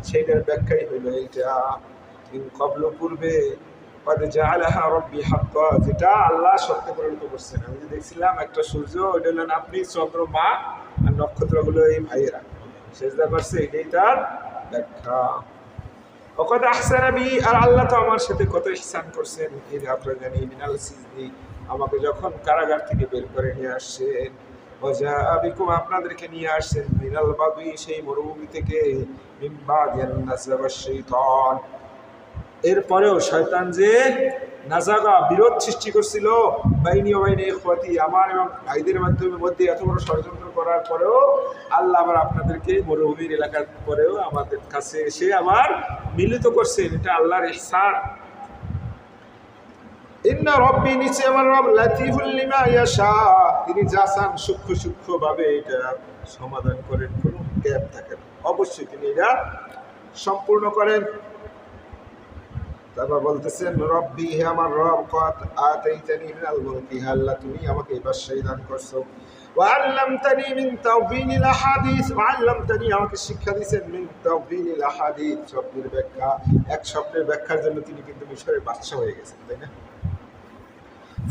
B: সেইটার ব্যাখ্যাই হইল এইটা। মিন ক্বাবলু, পূর্বে, কদ জাআলাহা রাব্বি হাক্কা, যেটা আল্লাহ সত্য পরিণত করছেন। আমি যে দেখছিলাম একটা সূর্য, ওইটা হলেন আপনি, চন্দ্রমা, আর নক্ষত্রগুলো এই ভাইয়েরা সেজদা করছে, এটাই তার ব্যাখ্যা। ওকদ আহসানা বি, আর আল্লাহ তো আমার সাথে কত ইহসান করছেন, এই আপনারা জানি, মিনাল সিজনি, আমাকে যখন কারাগার থেকে বের করে নিয়ে আসছেন, ওয়াজা বিকুম, আপনাদেরকে নিয়ে আসছেন, মিনাল বাদুই, সেই মরুভূমি থেকে, মিন বাদি আন নাযাগা শাইতান, এরপরেও শয়তান যে নাজাগা, বিরোধ সৃষ্টি করছিল, বাইনি ও বাইনি ইখওয়াতি, আমার এবং ভাইদের মধ্যে এত বড় ষড়যন্ত্র করার পরেও আল্লাহ আবার আপনাদেরকে মরুভূমির এলাকার পরেও আমাদের কাছে এসে আবার মিলিত করছেন, এটা আল্লাহর ইহসান। ইন্না রব্বি, নিশ্চয় আমার রব, লাতিফুল লিমা ইয়াশা, তিনি যা চান সূক্ষ্ম সূক্ষ্মভাবে এটা সমাধান করেন, কোনো গ্যাপ থাকে না, অবশ্যই তিনি এটা সম্পূর্ণ করেন। তারপর বলতেছেন, রব্বি, হে আমার রব, কদ আতাইতানি মিনাল মুলকি, আল্লাহ তুমি আমাকে বাদশাহী দান করছো, ওয়া আল্লামতানি মিন তাওবিলিল আহাদিস, ওয়া আল্লামতানি, আমাকে শিক্ষা দিয়েছেন, মিন তাওবিলিল আহাদিস, স্বপ্নের ব্যাখ্যা, এক স্বপ্নের ব্যাখ্যার জন্য তিনি কিন্তু মিশরের বাদশা হয়ে গেছেন, তাই না?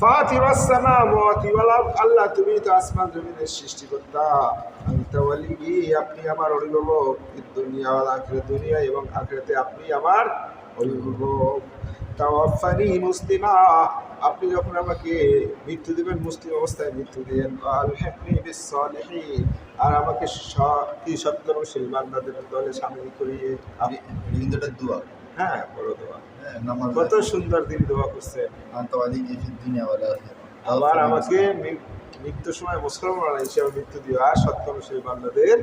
B: ফাতিরাস সামাওয়াতি ওয়াল আরদ, আল্লাহ তুমি তো আসমান জমিনের সৃষ্টিকর্তা, আনতা ওয়ালি, আপনি আমার অভিভাবক, দুনিয়া ওয়াল আখিরাত, দুনিয়া এবং আখিরাতে আপনি আমার অভিভাবক। তাওয়াফানি মুসলিমা, আপনি যখন আমাকে মৃত্যু দেবেন মুসলিম অবস্থায় মৃত্যু দেন, আলহিকনি বিস সালিহিন, আর আমাকে সত্যশীল বান্দাদের দলে শামিল করিয়ে।
C: রবীন্দ্রটার দোয়া,
B: হ্যাঁ, বড় দোয়া,
C: নামাজ,
B: কত সুন্দর তিনি দোয়া করছেন। আবার আমাকে মৃত্যুর সময় মুসলমান হিসেবে মৃত্যু দিও, আর সত্যশীল বান্দাদের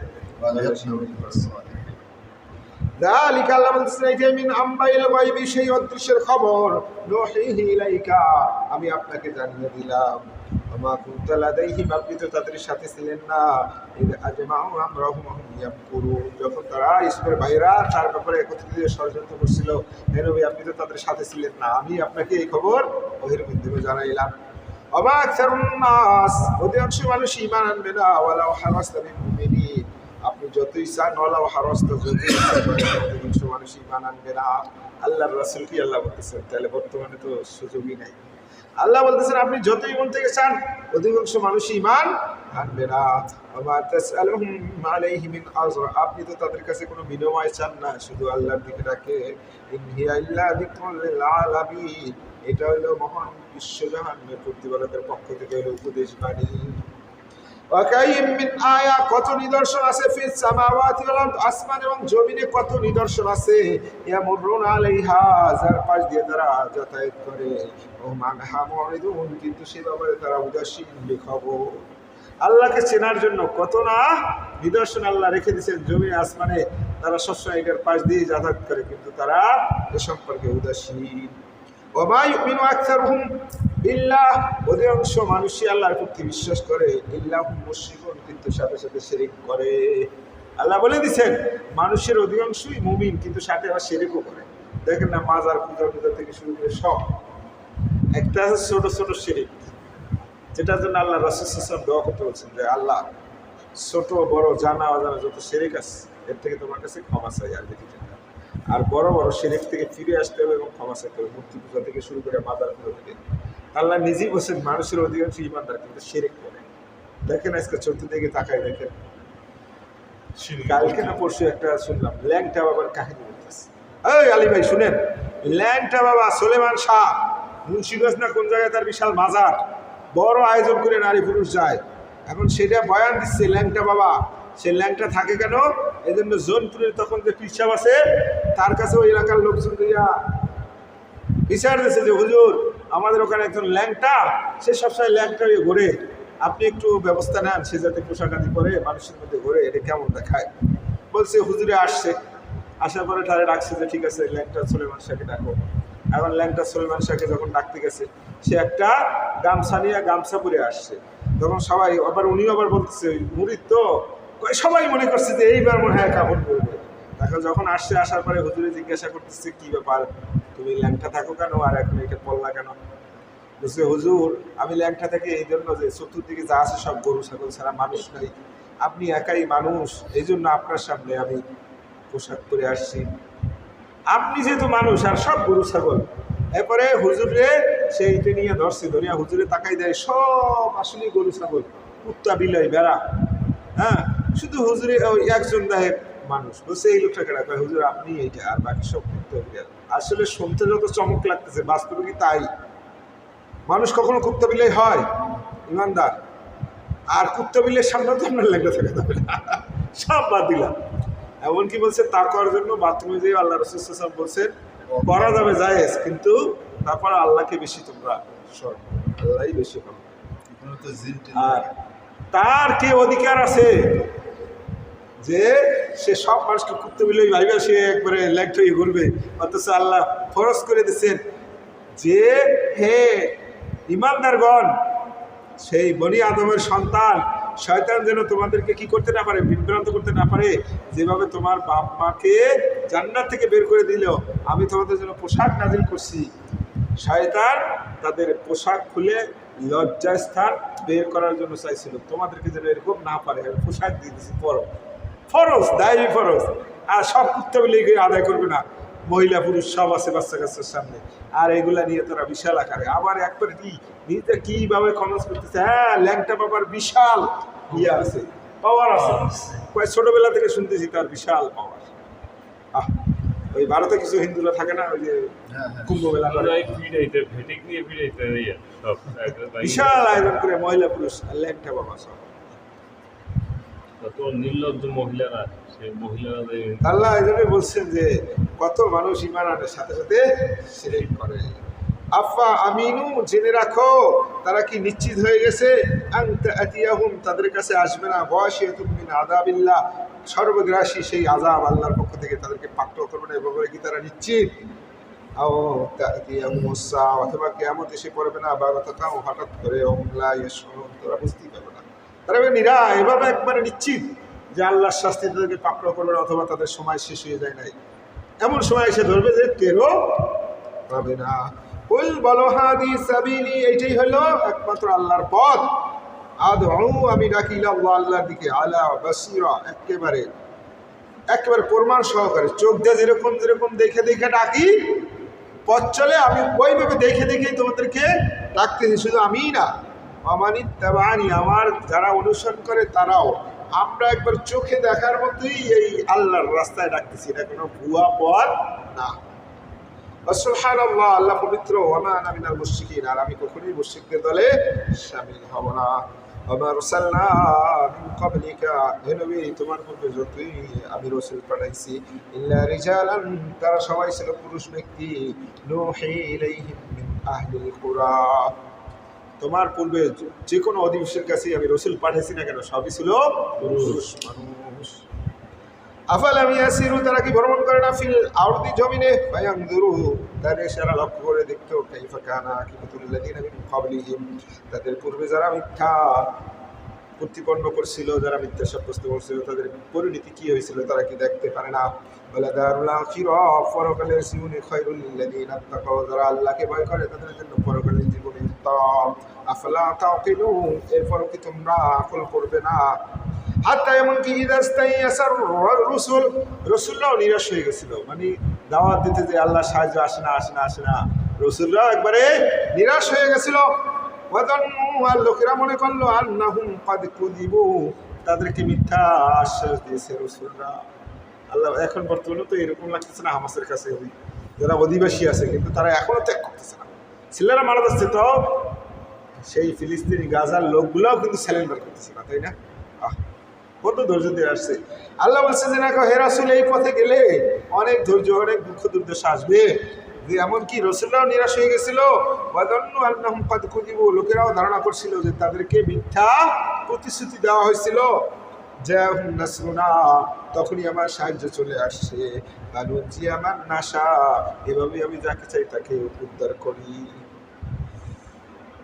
B: যালিকা, আল্লাহ বলতেছেন, এই যে মিন আম্বাইল গায়বি, সেই অদৃশ্যের খবর, নূহিহি ইলাইকা, আমি আপনাকে জানিয়ে দিলাম, আমা কুনতা লাদাইহিম, আপনি তো তাদের সাথে ছিলেন না, ইদ আজমাউ আমরাহুম ওয়া হুম ইয়ামকুরুন, যখন তারা ইসরায়েলের ভাইরা তার ব্যাপারে একত্রিত হয়ে ষড়যন্ত্র করছিল। হে নবী, আপনি তো তাদের সাথে ছিলেন না, আমি আপনাকে এই খবর ওহির মাধ্যমে জানাইলাম। আমা আকসারুন নাস, অধিকাংশ মানুষ ঈমান আনবে না, ওয়ালাউ হারাসতা বিল-মুমিনিন, আপনি যতই চান, ওয়ালাউ হারাসতা, যতই ইচ্ছা করেন, অধিকাংশ মানুষ ঈমান আনবে না। আল্লাহর রাসূল কি আল্লাহ বলতেছেন, তাহলে বর্তমানে তো সুযোগই নাই। আল্লাহ বলতেছেন আপনি যতই মন থেকে চান, অধিকাংশ মানুষ ঈমান আনবে না। ওয়া তাসআলুহুম আলাইহি মিন আজর, আপনি তো তাদের কাছে কোনো বিনিময় চান না, শুধু আল্লাহর দিকে ডাকে। ইন হিয়া ইল্লা যিকরুল লিল আলামিন, এটা হলো মহান বিশ্বজাহানের প্রতিপালকের পক্ষ থেকে হলো উপদেশ বাণী। ওয়া কাইয়্যিম মিন আয়া, কত নিদর্শন আছে, ফিস সামাওয়াতি ওয়াল আরদ, আসমান এবং জমিনে কত নিদর্শন আছে, ইয়ামুরুনা আলাইহা, যার পাশ দিয়ে তারা যাতায়াত করে, ও মানহা মুরিদুন, কিন্তু সে ব্যাপারে তারা উদাসীন, বেখবর। আল্লাহকে চেনার জন্য কত না নিদর্শন আল্লাহ রেখে দিয়েছেন জমিনে আসমানে, তারা সবসময় এটার পাশ দিয়ে যাতায়াত করে, কিন্তু তারা এ সম্পর্কে উদাসীন। ওমা ইউমিনু আকসারুহুম বিল্লাহ, অধিকাংশ মানুষই আল্লাহর প্রতি বিশ্বাস করে, ইল্লাহুম মুশরিকুন, কিন্তু সাথে সাথে শিরক করে। আল্লাহ বলে দিয়েছেন মানুষের অধিকাংশই মুমিন, কিন্তু সাথে আবার শিরকও করে। দেখেন না, মাজার পূজা থেকে শুরু করে সব, একটা আছে ছোট ছোট শিরক, যেটার জন্য আল্লাহ রাসূল সাল্লাল্লাহু আলাইহি ওয়াসাল্লাম দোয়া করতে বলছেন যে আল্লাহ, ছোট বড় জানা অজানা যত শিরক আছে এর থেকে তোমার কাছে ক্ষমা চাই, আর দেখি যেটা। আর বড় বড় শিরক থেকে ফিরে আসতে হবে এবং ক্ষমা চাইতে হবে, মূর্তি পূজা থেকে শুরু করে মাজার পূজা থেকে। আল্লাহ নিজেই বলছেন মানুষের অধিকাংশ ঈমানদার, কিন্তু শিরক করে। দেখেন আজকে চতুর্দিকে তাকায় দেখেন, কালকে না পরশু একটা শুনলাম ল্যাংটা বাবার কাহিনী বলতেছে। এই আলী ভাই শুনেন, ল্যাংটা বাবা সুলেমান শাহ মুন্সিগঞ্জ না কোন জায়গায় তার বিশাল মাজার, বড় আয়োজন করে নারী পুরুষ যায়। এখন সেটা বয়ান দিচ্ছে ল্যাংটা বাবা, সে ল্যাংটা থাকে কেন, এই জন্য জোনপুরের তখন যে পিসাব আছে তার কাছে ওই এলাকার লোকজন দিয়া বিচার দিচ্ছে যে হুজুর, আমাদের ওখানে একজন ল্যাংটা, সে সবসময় ল্যাংটা হয়ে ঘোরে, আপনি একটু ব্যবস্থা নেন, সে যাতে পোশাক আদি করে মানুষের মধ্যে ঘোরে, এটা কেমন দেখায়। বলছে হুজুরে আসছে, আসার পরে তারা ডাকছে যে ঠিক আছে ল্যাংটা সুলেমান শাহকে ডাকো। এখন ল্যাংটা সুলেমান শাহকে যখন ডাকতে গেছে, সে একটা গামছা নিয়ে গামছা পরে আসছে, তখন সবাই আবার উনি আবার বলতেছে মুরিদ তো, সবাই মনে করছে যে এইবার মনে হয় কাপড় পরবে। এখন যখন আসছে, আসার পরে হুজুরে জিজ্ঞাসা করতেছে কি ব্যাপার, তুমি ল্যাংটা থাকো কেন, আর এখন এটা পড়লা কেন? বলছে হুজুর, আমি ল্যাংটা থেকে এই জন্য যে চতুর্দিকে যা আছে সব গরু ছাগল ছাড়া মানুষ নাই, আপনি একাই মানুষ, এই জন্য আপনার সামনে আমি পোশাক পরে আসছি। আপনি যেহেতু মানুষ আর সব গরু ছাগল। এরপরে হুজুরে সেইটা নিয়ে ধরছে, ধরিয়া হুজুরে তাকাই দেয়, সব আসলে গরু ছাগল, কুত্তা বিলাই বেড়া, হ্যাঁ, শুধু হুজুরে ওই একজন দেয় মানুষ। বলছে এই লোকটা কেনা কয় হুজুর আপনি এইটা, আর বাকি সব কুত্তা বিলাই। আসলে শুনতে যত চমক লাগতেছে, বাস্তবে কি তাই? মানুষ কখনো কুত্তা বিলাই হয়? ইমানদার। আর কুত্তা বিলের সামনে তো আপনার লেগে থাকে যাবে না, সব বাদ দিলাম। এমনকি বলছে তা করার জন্য বাথরুমে যেয়ে আল্লাহ রাসূল সাল্লাল্লাহু আলাইহি ওয়াসাল্লাম বলছেন করা যাবে জায়েজ, কিন্তু তারপর আল্লাহকে বেশি তোমরা স্মরণ করো, আল্লাহই বেশি করো। আর তার কি অধিকার আছে যে সে সব মানুষকে কুত্তা বিলাই ভাইবা সে একবারে ল্যাংট হয়ে ঘুরবে? অথচ আল্লাহ ফরজ করে দিচ্ছেন যে হে ইমানদারগণ, সেই বনি আদমের সন্তান শয়তান যেন তোমাদেরকে কি করতে না পারে, বিভ্রান্ত করতে না পারে। যেভাবে তোমার বাপ মাকে জান্নাত থেকে বের করে দিল, আমি তোমাদের জন্য পোশাক নাজিল করছি। শয়তান তাদের পোশাক খুলে লজ্জাস্থান বের করার জন্য চাইছিল, তোমাদেরকে যেন এরকম না পারে, আমি পোশাক দিয়ে দিচ্ছি, পরো, ফরজ, দায়ী ফরজ। আর সব কুত্তা বলে আদায় করবে না, মহিলা পুরুষ সব আছে বাচ্চা কাচ্চার সামনে, আর এগুলা নিয়ে তারা বিশাল আকারে আবার একবারে কি নিজে কিভাবে খরচ করতেছে। হ্যাঁ, ল্যাংটা বাবার বিশাল ইয়ে আছে, পাওয়ার আছে, ছোটবেলা থেকে শুনতেছি তার বিশাল পাওয়ার। ওই ভারতে কিছু হিন্দুরা থাকে না, ওই যে কুম্ভ মেলা করে, বিশাল আয়োজন করে মহিলা পুরুষ ল্যাংটা বাবা সব।
D: নির্লজ্জ মহিলারা, সেই মহিলারা
B: আল্লাহ এই জন্যই বলছেন যে কত মানুষ ঈমান আনার সাথে সাথে শিরক করে। আফা আমিনু, জেনে রাখো তারা কি নিশ্চিত হয়ে গেছে, আতিয়াহুম, তাদের কাছে আসবে না, ওয়াশিয়াতুম মিন আযাবিল্লাহ, সর্বগ্রাসী সেই আযাব আল্লাহর পক্ষ থেকে তাদেরকে পাকড়াও করবে না, এভাবে কি তারা নিশ্চিত? আও তাতিয়াহুমুস সাআ, অথবা কিয়ামত এসে পড়বে না বাগাতাতাও হঠাৎ করে, ওহুম লা ইয়াশউরুন, তারা বুঝতেই পারবে না। তারা এভাবে একবারে নিশ্চিত যে আল্লাহর শাস্তি তাদেরকে পাকড়াও করবে না, অথবা তাদের সময় শেষ হয়ে যায় নাই, এমন সময় এসে ধরবে যে টেরও পাবে না। কুল বলো হাদি সাবিলি, এইটাই হলো একমাত্র আল্লাহর পথ। আদউ, আমি ডাকি ইলাল্লাহ, আল্লাহর দিকে, আলা বাসীরা, একেবারে প্রমাণ সহকারে, চোখ দিয়ে যেরকম দেখে দেখে ডাকি, পথ চলে আমি ওইভাবে দেখে দেখেই তোমাদেরকে ডাকতেছি। শুধু আমিই না, আমানিত্তাবানি, আমার যারা অনুসরণ করে তারাও। আমরা একবার চোখে দেখার মতোই এই আল্লাহর রাস্তায় ডাকতেছি, এটা কোনো ভুয়া পথ না। সুবহানাল্লাহ, আল্লাহ পবিত্র। ওয়া আনা মিনাল মুশরিকিন, আর আমি কখনোই মুশরিকদের দলে শামিল হব না। ওয়া আরসালনা মিন ক্বাবলিকা, হে নবী তোমার পূর্বে যতই আমি রাসূল পাঠাইছি, ইল্লা রিজালান, তারা সবাই ছিল পুরুষ ব্যক্তি, নূহি ইলাইহিম মিন আহলিল কুরা, তোমার পূর্বে যে কোনো অধিবাসীর কাছেই আমি রাসূল পাঠাইছি না কেন, সবই ছিল পুরুষ মানুষ। আফালাম ইয়াসিরু, তারা কি ভ্রমণ করে না, ফিল আরদি, জমিনে, ফায়ানজুরু, তারা সারা লক্ষ্য করে দেখতো, কাইফা কানা আকিবাতুল লাযিনা মিন ক্বাবলিহিম, তাদের পূর্বে যারা মিথ্যা প্রতিপন্ন করছিল, যারা মিথ্যা সাব্যস্ত করছিল, তাদের পরিণতি কি হয়েছিল, তারা কি দেখতে পারে না? ওয়ালা দারুল আখিরা, পরকালের জীবনে খায়রুল লিল্লাযিনা তাকাও, যারা আল্লাহকে ভয় করে তাদের জন্য পরকালের জীবনে উত্তম। আফালা তাকিলুন, এরপর কি তোমরা আকল করবে না? হাত্তা এমনকি ইদাস্তাইয়াসার রসুল, রসুলরাও নিরাশ হয়ে গেছিল, মানে দাওয়াত দিতে যে আল্লাহ সাহায্য আসে না, রসুলরাও একবারে নিরাশ হয়ে গেছিল। ওয়াদান্নু, আর লোকেরা মনে করলো, আন্নাহুম ক্বাদ কুযিবু, তাদেরকে মিথ্যা আশ্বাস দিয়েছে রসুলরা। আল্লাহ এখন বর্তমানে তো এরকম লাগতেছে না, হামাসের কাছে যারা অধিবাসী আছে, কিন্তু তারা এখনো ত্যাগ করতেছে না, ছেলেরা মারা যাচ্ছে, তো সেই ফিলিস্তিনি গাজার লোকগুলোও কিন্তু স্যালেন্ডার করতেছে না, তাই না? কত ধৈর্য দিয়ে আসছে। আল্লাহ বলছে যে না, হে রাসূল, এই পথে গেলে অনেক ধৈর্য, অনেক দুঃখ দুর্দশা আসবে। যে এমনকি রসুলরাও নিরাশ হয়ে গেছিল, ওয়াদান্নু আন্নাহুম ক্বাদ কুযিবু, লোকেরাও ধারণা করছিল যে তাদেরকে মিথ্যা প্রতিশ্রুতি দেওয়া হয়েছিল, জাআহুম নাসরুনা, তখনই আমার সাহায্য চলে আসছে, আনুজি আমার নাশা, এভাবে আমি যাকে চাই তাকে উদ্ধার করি।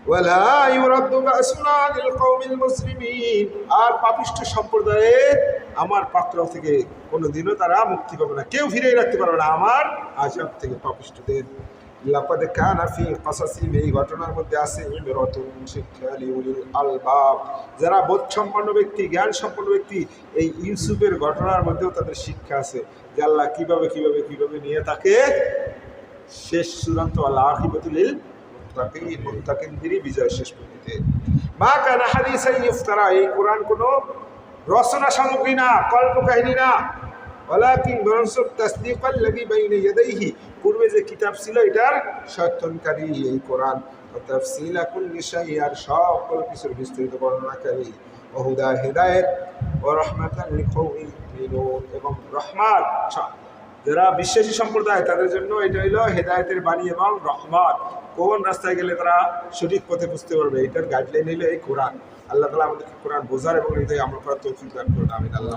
B: ওয়ালা ইউরাদ্দু বাসুনা আনিল কওমিল মুসলিমিন, আর পাপিষ্ঠ সম্প্রদায়ের আমার পাকড়াও থেকে কোনোদিনও তারা মুক্তি পাবে না, কেউ ফিরেই রাখতে পারবে না আমার আযাব থেকে পাপিষ্ঠদের। লাকাদ কানা ফি কাসাসিহিম, এই ঘটনার মধ্যে আছে ইবরাতুন, শিক্ষা লিউলিল আলবাব, যারা বোধসম্পন্ন ব্যক্তি, জ্ঞান সম্পন্ন ব্যক্তি, এই ইউসুফের ঘটনার মধ্যেও তাদের শিক্ষা আছে যে আল্লাহ কিভাবে নিয়ে তাকে শেষ চূড়ান্ত আল্লাহ আখিবাতুল মুত্তাকিনদেরই বিজয় শেষ পর্যন্ত। মা কানা হাদিসান ইফতারা, এই কোরআন কোনো রচনা সামগ্রী না, কল্প কাহিনী না, ওয়ালাকিন বরঞ্চ তাসদীকাল লাযী বাইনা ইয়াদাইহি, পূর্বে যে কিতাব ছিল এটার সত্যনকারী এই কোরআন, ওয়া তাফসীলা কুল্লি শাই, আর সকল কিছুর বিস্তারিত বর্ণনাকারী, ওয়া হুদা, হিদায়াত, ওয়া রাহমাতান লিকাওমিন ইউমিনুন, এবং রহমত যারা বিশ্বাসী সম্প্রদায় তাদের জন্য এটা হইল হেদায়েতের বাণী এবং রহমত। কোন রাস্তায় গেলে তারা সঠিক পথে বুঝতে পারবে, এটার গাইডলাইন হইল এই কোরআন। আল্লাহ তাআলা আমাদেরকে কোরআন বোঝার এবং হৃদয়ে আমল করার তৌফিক দান করুন, আমিন। আল্লাহ